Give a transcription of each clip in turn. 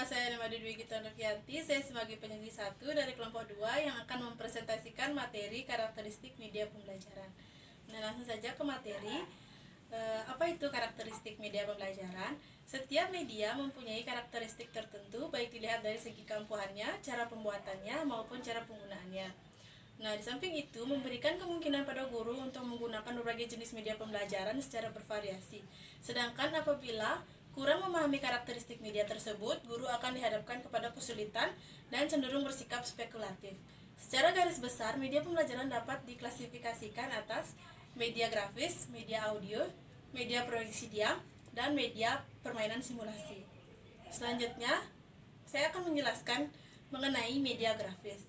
saya nama Dwi Gita Novianti. Saya sebagai penyanyi satu dari kelompok 2 yang akan mempresentasikan materi karakteristik media pembelajaran. Nah, langsung saja ke materi. Apa itu karakteristik media pembelajaran? Setiap media mempunyai karakteristik tertentu, baik dilihat dari segi keampuhannya, cara pembuatannya, maupun cara penggunaannya. Nah, di samping itu memberikan kemungkinan pada guru untuk menggunakan berbagai jenis media pembelajaran secara bervariasi. Sedangkan apabila kurang memahami karakteristik media tersebut, guru akan dihadapkan kepada kesulitan dan cenderung bersikap spekulatif. Secara garis besar, media pembelajaran dapat diklasifikasikan atas media grafis, media audio, media proyeksi diam, dan media permainan simulasi. Selanjutnya, saya akan menjelaskan mengenai media grafis.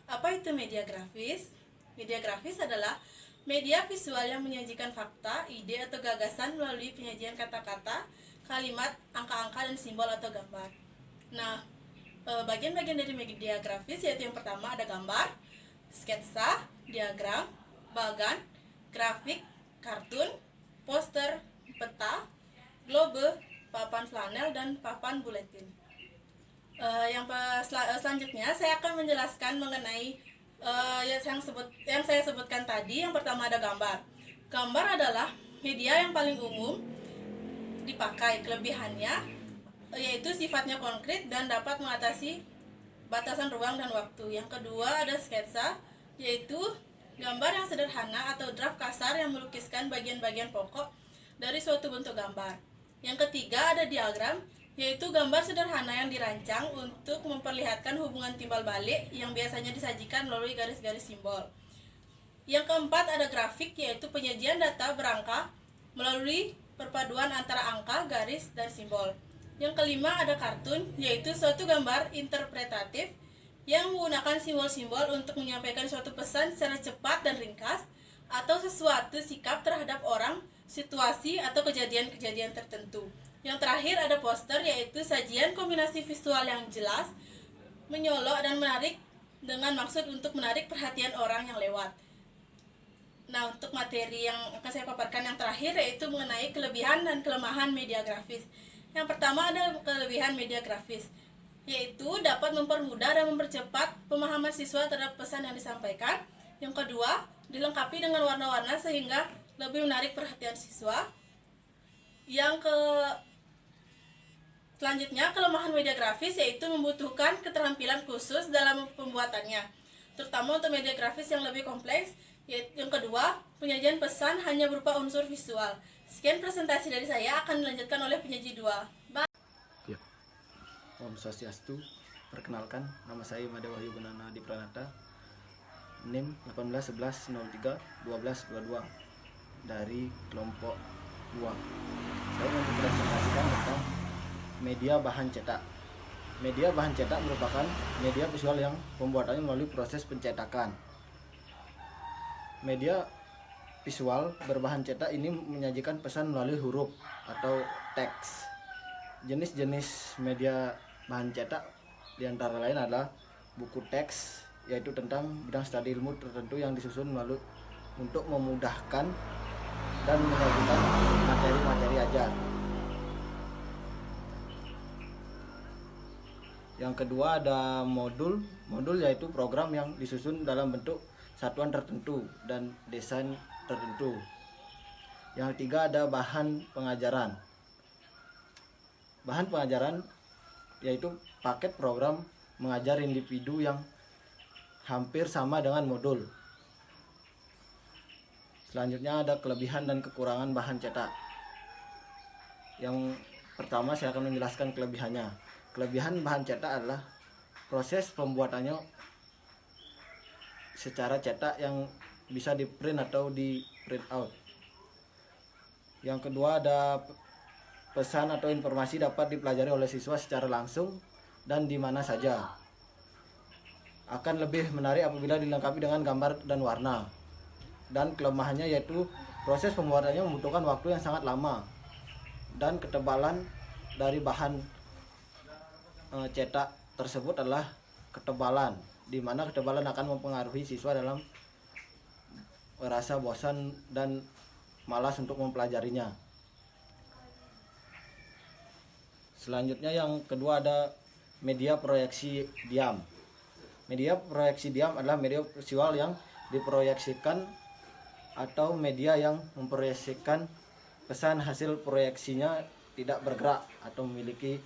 Apa itu media grafis? Media grafis adalah media visual yang menyajikan fakta, ide atau gagasan melalui penyajian kata-kata, kalimat, angka-angka, dan simbol atau gambar. Nah, bagian-bagian dari media grafis yaitu yang pertama ada gambar, sketsa, diagram, bagan, grafik, kartun, poster, peta, globe, papan flanel, dan papan buletin. Selanjutnya saya akan menjelaskan mengenai yang saya sebutkan tadi. Yang pertama ada gambar. Gambar adalah media yang paling umum dipakai. Kelebihannya yaitu sifatnya konkret dan dapat mengatasi batasan ruang dan waktu. Yang kedua ada sketsa, yaitu gambar yang sederhana atau draft kasar yang melukiskan bagian-bagian pokok dari suatu bentuk gambar. Yang ketiga ada diagram, yaitu gambar sederhana yang dirancang untuk memperlihatkan hubungan timbal balik yang biasanya disajikan melalui garis-garis simbol. Yang keempat ada grafik, yaitu penyajian data berangka melalui perpaduan antara angka, garis, dan simbol. Yang kelima ada kartun, yaitu suatu gambar interpretatif yang menggunakan simbol-simbol untuk menyampaikan suatu pesan secara cepat dan ringkas, atau sesuatu sikap terhadap orang, situasi, atau kejadian-kejadian tertentu. Yang terakhir ada poster, yaitu sajian kombinasi visual yang jelas, menyolok dan menarik dengan maksud untuk menarik perhatian orang yang lewat. Nah, untuk materi yang akan saya paparkan yang terakhir yaitu mengenai kelebihan dan kelemahan media grafis. Yang pertama ada kelebihan media grafis, yaitu dapat mempermudah dan mempercepat pemahaman siswa terhadap pesan yang disampaikan. Yang kedua, dilengkapi dengan warna-warna sehingga lebih menarik perhatian siswa. Selanjutnya, kelemahan media grafis yaitu membutuhkan keterampilan khusus dalam pembuatannya, terutama untuk media grafis yang lebih kompleks. Yang kedua, penyajian pesan hanya berupa unsur visual. Sekian presentasi dari saya, akan dilanjutkan oleh penyaji 2. Bye. Ya. Om Swastiastu. Perkenalkan, nama saya Made Wahyu Gunana Adi Pranata, NIM 1811031222 dari kelompok 2. Saya mau mempresentasikan tentang media bahan cetak. Media bahan cetak merupakan media visual yang pembuatannya melalui proses pencetakan. Media visual berbahan cetak ini menyajikan pesan melalui huruf atau teks. Jenis-jenis media bahan cetak diantara lain adalah buku teks, yaitu tentang bidang studi ilmu tertentu yang disusun melalui untuk memudahkan dan menyajikan materi-materi ajar. Yang kedua ada modul yaitu program yang disusun dalam bentuk satuan tertentu dan desain tertentu. Yang ketiga ada bahan pengajaran. Bahan pengajaran yaitu paket program mengajar individu yang hampir sama dengan modul. Selanjutnya ada kelebihan dan kekurangan bahan cetak. Yang pertama saya akan menjelaskan kelebihannya. Kelebihan bahan cetak adalah proses pembuatannya secara cetak yang bisa di print atau di print out. Yang kedua ada pesan atau informasi dapat dipelajari oleh siswa secara langsung dan di mana saja. Akan lebih menarik apabila dilengkapi dengan gambar dan warna. Dan kelemahannya yaitu proses pembuatannya membutuhkan waktu yang sangat lama dan ketebalan dari bahan cetak tersebut adalah ketebalan, di mana ketebalan akan mempengaruhi siswa dalam merasa bosan dan malas untuk mempelajarinya. Selanjutnya yang kedua ada media proyeksi diam. Media proyeksi diam adalah media visual yang diproyeksikan atau media yang memproyeksikan pesan hasil proyeksinya tidak bergerak atau memiliki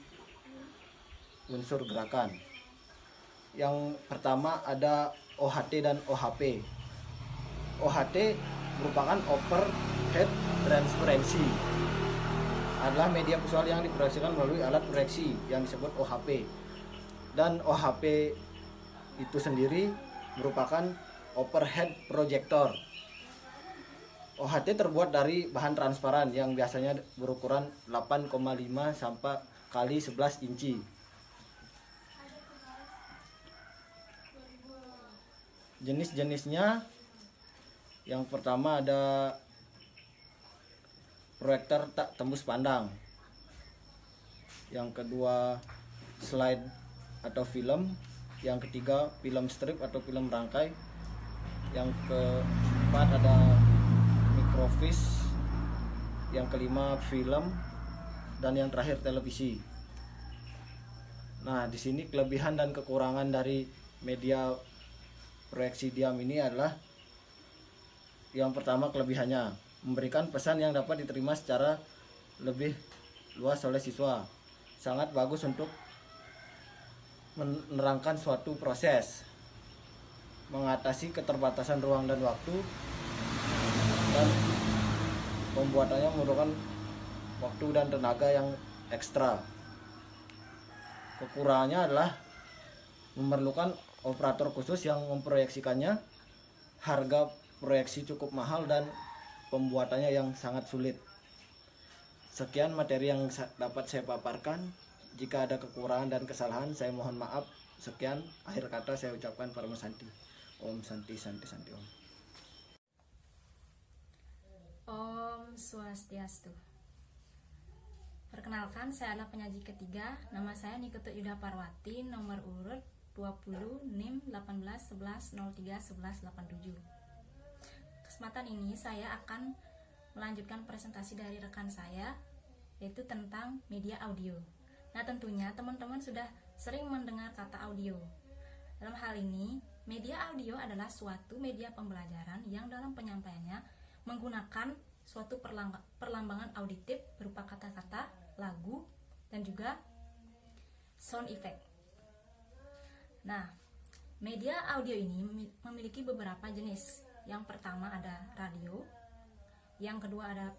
unsur gerakan. Yang pertama ada OHT dan OHP. OHT merupakan overhead transparency, adalah media visual yang diproyeksikan melalui alat proyeksi yang disebut OHP. Dan OHP itu sendiri merupakan overhead projector. OHT terbuat dari bahan transparan yang biasanya berukuran 8,5 sampai kali 11 inci. Jenis-jenisnya, yang pertama ada proyektor tak tembus pandang. Yang kedua slide atau film. Yang ketiga film strip atau film rangkai. Yang keempat ada microfiche. Yang kelima film, dan yang terakhir televisi. Nah, di sini kelebihan dan kekurangan dari media proyeksi diam ini adalah, yang pertama kelebihannya, memberikan pesan yang dapat diterima secara lebih luas oleh siswa. Sangat bagus untuk menerangkan suatu proses, mengatasi keterbatasan ruang dan waktu, dan pembuatannya memerlukan waktu dan tenaga yang ekstra. Kekurangannya adalah memerlukan operator khusus yang memproyeksikannya, harga proyeksi cukup mahal, dan pembuatannya yang sangat sulit. Sekian materi yang dapat saya paparkan. Jika ada kekurangan dan kesalahan, saya mohon maaf. Sekian, akhir kata saya ucapkan Parama Santi. Om Santi Santi Santi Om. Om Swastiastu. Perkenalkan, saya adalah penyaji ketiga. Nama saya Niketut Yuda Parwati, nomor urut 20, NIM 18 11 03 11 87. Kesempatan ini saya akan melanjutkan presentasi dari rekan saya, yaitu tentang media audio. Nah, tentunya teman-teman sudah sering mendengar kata audio. Dalam hal ini, media audio adalah suatu media pembelajaran yang dalam penyampaiannya menggunakan suatu perlambangan auditif berupa kata-kata, lagu, dan juga sound effect. Nah, media audio ini memiliki beberapa jenis. Yang pertama ada radio, yang kedua ada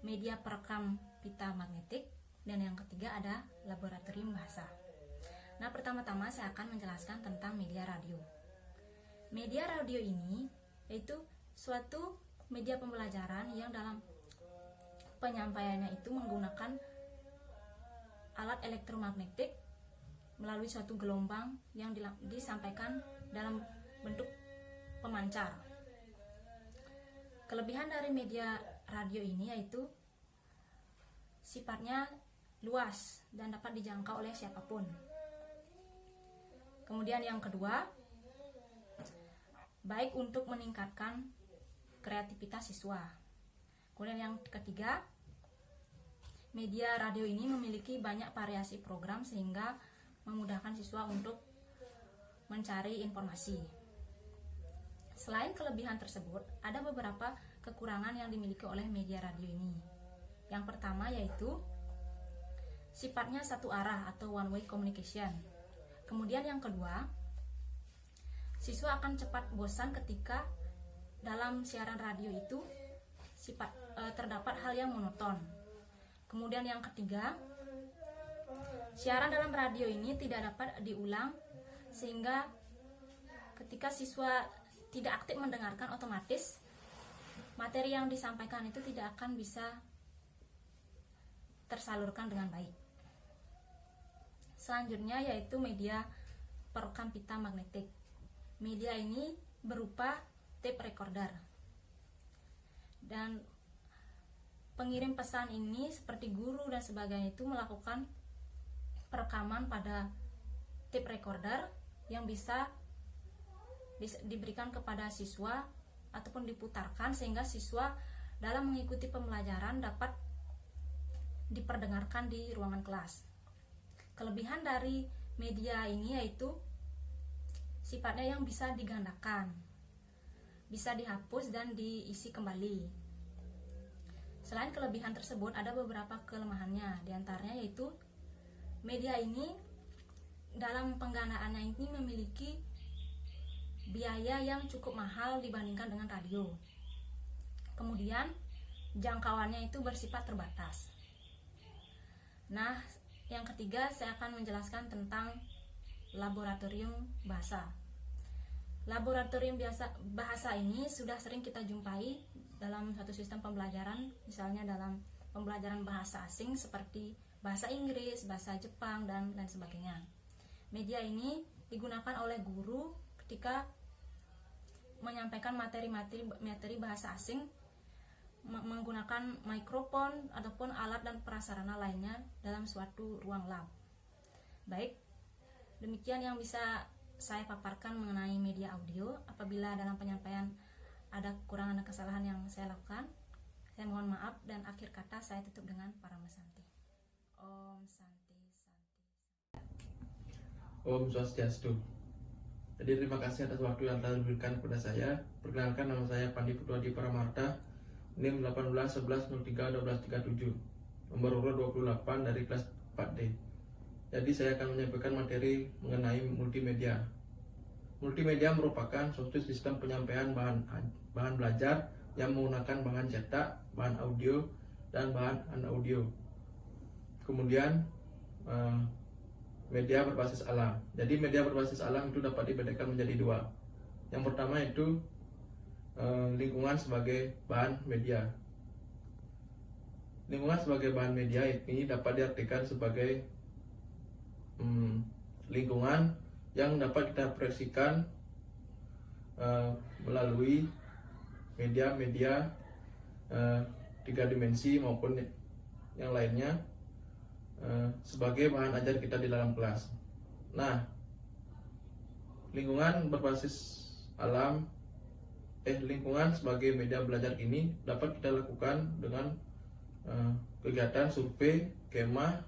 media perekam pita magnetik, dan yang ketiga ada laboratorium bahasa. Nah, pertama-tama saya akan menjelaskan tentang media radio. Media radio ini yaitu suatu media pembelajaran yang dalam penyampaiannya itu menggunakan alat elektromagnetik melalui suatu gelombang yang disampaikan dalam bentuk pemancar. Kelebihan dari media radio ini yaitu sifatnya luas dan dapat dijangkau oleh siapapun. Kemudian yang kedua, baik untuk meningkatkan kreativitas siswa. Kemudian yang ketiga, media radio ini memiliki banyak variasi program sehingga memudahkan siswa untuk mencari informasi. Selain kelebihan tersebut, ada beberapa kekurangan yang dimiliki oleh media radio ini. Yang pertama yaitu sifatnya satu arah atau one way communication. Kemudian yang kedua, siswa akan cepat bosan ketika dalam siaran radio itu terdapat hal yang monoton. Kemudian yang ketiga, siaran dalam radio ini tidak dapat diulang sehingga ketika siswa tidak aktif mendengarkan, otomatis materi yang disampaikan itu tidak akan bisa tersalurkan dengan baik. Selanjutnya yaitu media perekam pita magnetik. Media ini berupa tape recorder. Dan pengirim pesan ini seperti guru dan sebagainya itu melakukan perekaman pada tape recorder yang bisa diberikan kepada siswa ataupun diputarkan sehingga siswa dalam mengikuti pembelajaran dapat diperdengarkan di ruangan kelas. kelebihan dari media ini yaitu sifatnya yang bisa digandakan, bisa dihapus dan diisi kembali. Selain kelebihan tersebut, ada beberapa kelemahannya. Di antaranya yaitu media ini dalam pengganaannya ini memiliki biaya yang cukup mahal dibandingkan dengan radio. Kemudian jangkauannya itu bersifat terbatas. Nah, yang ketiga saya akan menjelaskan tentang laboratorium bahasa. Laboratorium bahasa ini sudah sering kita jumpai dalam satu sistem pembelajaran, misalnya dalam pembelajaran bahasa asing seperti bahasa Inggris, bahasa Jepang, dan lain sebagainya. Media ini digunakan oleh guru ketika menyampaikan materi bahasa asing menggunakan mikrofon ataupun alat dan prasarana lainnya dalam suatu ruang lab. Baik, demikian yang bisa saya paparkan mengenai media audio. Apabila dalam penyampaian ada kekurangan dan kesalahan yang saya lakukan, saya mohon maaf, dan akhir kata saya tutup dengan Parama Santi. Om Santi Santi. Om Swastiastu. Jadi terima kasih atas waktu yang telah diberikan kepada saya. Perkenalkan, nama saya Pandi Putuadi Paramarta, NIM 1811031237, nomor urut 28 dari kelas 4D. Jadi saya akan menyampaikan materi mengenai multimedia. Multimedia merupakan suatu sistem penyampaian bahan belajar yang menggunakan bahan cetak, bahan audio, dan bahan non-audio. Kemudian media berbasis alam. Jadi media berbasis alam itu dapat dibedakan menjadi dua. Yang pertama itu lingkungan sebagai bahan media. Lingkungan sebagai bahan media ini dapat diartikan sebagai lingkungan yang dapat kita proyeksikan melalui media-media 3 dimensi maupun yang lainnya sebagai bahan ajar kita di dalam kelas. Nah, lingkungan berbasis alam lingkungan sebagai media belajar ini dapat kita lakukan dengan kegiatan survei, kemah,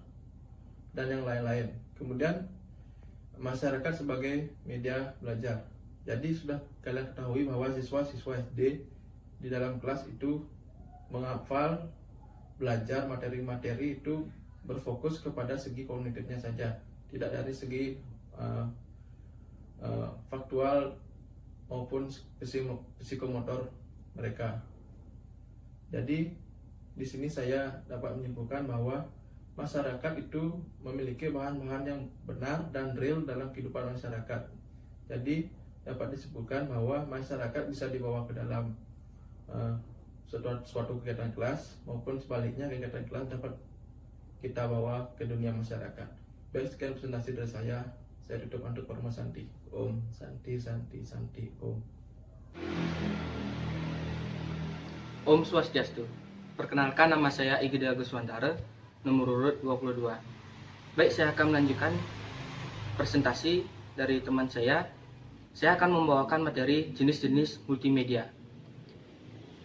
dan yang lain-lain. Kemudian masyarakat sebagai media belajar. Jadi sudah kalian ketahui bahwa siswa-siswa SD di dalam kelas itu menghafal, belajar materi-materi itu berfokus kepada segi kognitifnya saja, tidak dari segi faktual maupun psikomotor mereka. Jadi di sini saya dapat menyimpulkan bahwa masyarakat itu memiliki bahan-bahan yang benar dan real dalam kehidupan masyarakat. Jadi dapat disebutkan bahwa masyarakat bisa dibawa ke dalam suatu kegiatan kelas, maupun sebaliknya kegiatan kelas dapat kita bawa ke dunia masyarakat. Baik, sekian presentasi dari saya. Saya tutup untuk Parama Santi. Om Santi Santi Santi Om. Om Swastiastu. Perkenalkan, nama saya Igede Aguswantara, nomor urut 22. Baik, saya akan melanjutkan presentasi dari teman saya. Saya akan membawakan materi jenis-jenis multimedia.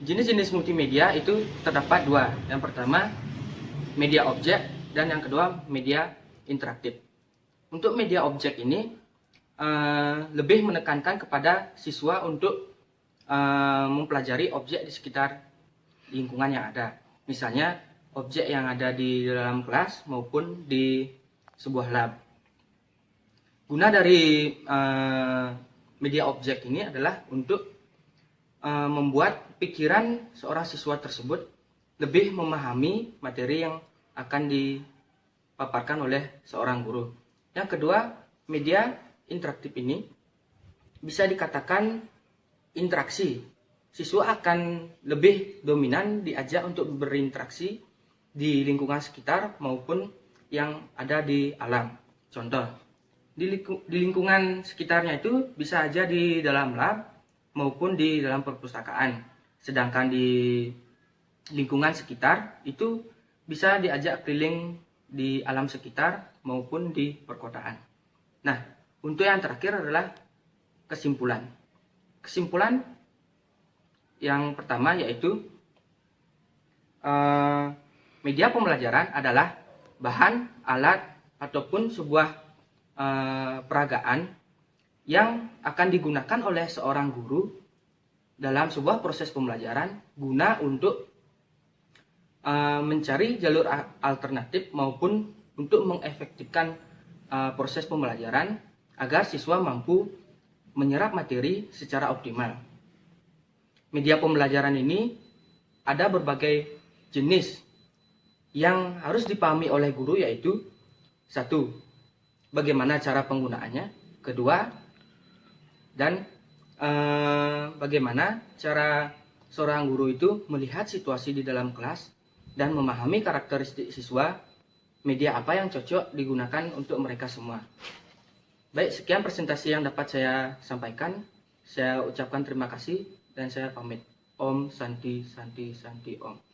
Jenis-jenis multimedia itu terdapat dua. Yang pertama, media objek, dan yang kedua, media interaktif. Untuk media objek ini lebih menekankan kepada siswa untuk mempelajari objek di sekitar lingkungan yang ada. Misalnya objek yang ada di dalam kelas maupun di sebuah lab. Guna dari media objek ini adalah untuk membuat pikiran seorang siswa tersebut lebih memahami materi yang akan dipaparkan oleh seorang guru. Yang kedua, media interaktif ini bisa dikatakan interaksi. Siswa akan lebih dominan diajak untuk berinteraksi di lingkungan sekitar maupun yang ada di alam. Contoh, di lingkungan sekitarnya itu bisa aja di dalam lab maupun di dalam perpustakaan. Sedangkan di lingkungan sekitar itu bisa diajak keliling di alam sekitar maupun di perkotaan. Nah, untuk yang terakhir adalah kesimpulan. Kesimpulan yang pertama yaitu media pembelajaran adalah bahan, alat, ataupun sebuah peragaan yang akan digunakan oleh seorang guru dalam sebuah proses pembelajaran guna untuk mencari jalur alternatif maupun untuk mengefektifkan proses pembelajaran agar siswa mampu menyerap materi secara optimal. Media pembelajaran ini ada berbagai jenis yang harus dipahami oleh guru, yaitu 1. Bagaimana cara penggunaannya, kedua, dan bagaimana cara seorang guru itu melihat situasi di dalam kelas dan memahami karakteristik siswa, media apa yang cocok digunakan untuk mereka semua. Baik, sekian presentasi yang dapat saya sampaikan. Saya ucapkan terima kasih dan saya pamit. Om Santi Santi Santi Om.